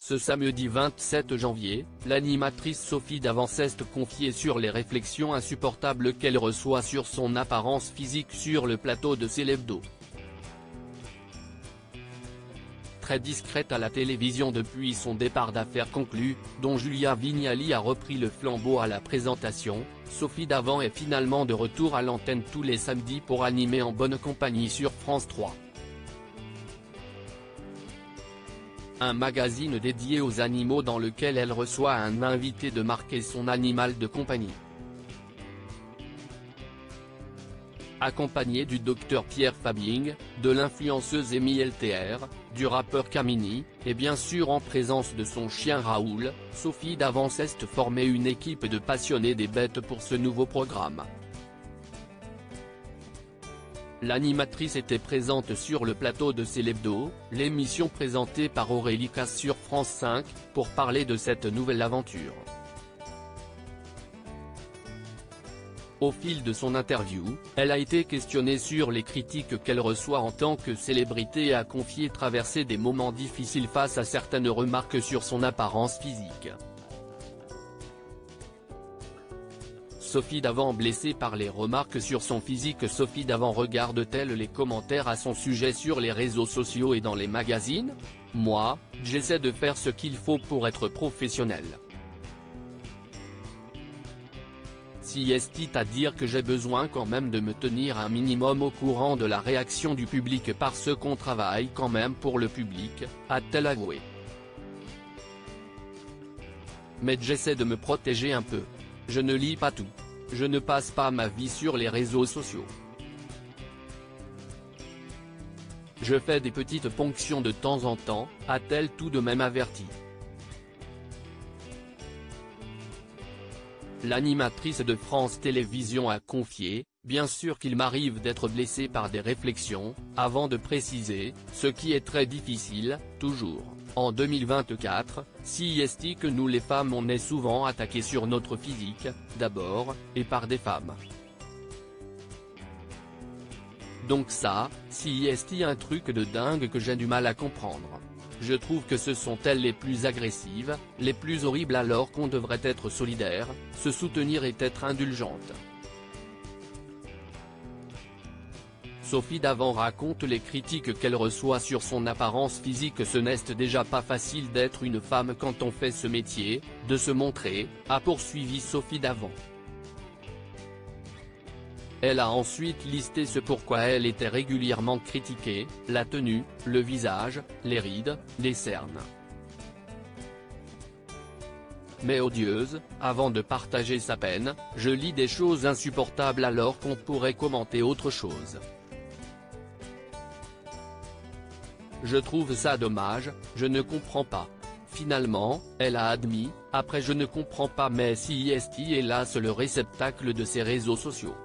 Ce samedi 27 janvier, l'animatrice Sophie D'Avanceste confiait sur les réflexions insupportables qu'elle reçoit sur son apparence physique sur le plateau de Célébdo. Très discrète à la télévision depuis son départ d'Affaires conclues, dont Julia Vignali a repris le flambeau à la présentation, Sophie Davant est finalement de retour à l'antenne tous les samedis pour animer En bonne compagnie sur France 3. Un magazine dédié aux animaux dans lequel elle reçoit un invité de marquer son animal de compagnie. Accompagnée du docteur Pierre Fabing, de l'influenceuse Amy LTR, du rappeur Kamini, et bien sûr en présence de son chien Raoul, Sophie D'Avanceste formait une équipe de passionnés des bêtes pour ce nouveau programme. L'animatrice était présente sur le plateau de Célébdo, l'émission présentée par Aurélie Casse sur France 5, pour parler de cette nouvelle aventure. Au fil de son interview, elle a été questionnée sur les critiques qu'elle reçoit en tant que célébrité et a confié traverser des moments difficiles face à certaines remarques sur son apparence physique. Sophie Davant blessée par les remarques sur son physique. Sophie Davant regarde-t-elle les commentaires à son sujet sur les réseaux sociaux et dans les magazines? Moi, j'essaie de faire ce qu'il faut pour être professionnelle. Si est à dire que j'ai besoin quand même de me tenir un minimum au courant de la réaction du public parce qu'on travaille quand même pour le public, a-t-elle avoué. Mais j'essaie de me protéger un peu. Je ne lis pas tout. Je ne passe pas ma vie sur les réseaux sociaux. Je fais des petites ponctions de temps en temps, a-t-elle tout de même averti. L'animatrice de France Télévisions a confié, bien sûr qu'il m'arrive d'être blessée par des réflexions, avant de préciser, ce qui est très difficile, toujours. En 2024, si est que nous les femmes on est souvent attaquées sur notre physique, d'abord, et par des femmes. Donc ça, si est un truc de dingue que j'ai du mal à comprendre. Je trouve que ce sont elles les plus agressives, les plus horribles alors qu'on devrait être solidaire, se soutenir et être indulgente. Sophie Davant raconte les critiques qu'elle reçoit sur son apparence physique. Ce n'est déjà pas facile d'être une femme quand on fait ce métier, de se montrer, a poursuivi Sophie Davant. Elle a ensuite listé ce pourquoi elle était régulièrement critiquée, la tenue, le visage, les rides, les cernes. Mais odieuse, avant de partager sa peine, je lis des choses insupportables alors qu'on pourrait commenter autre chose. Je trouve ça dommage, je ne comprends pas. Finalement, elle a admis, après je ne comprends pas mais si est hélas le réceptacle de ces réseaux sociaux.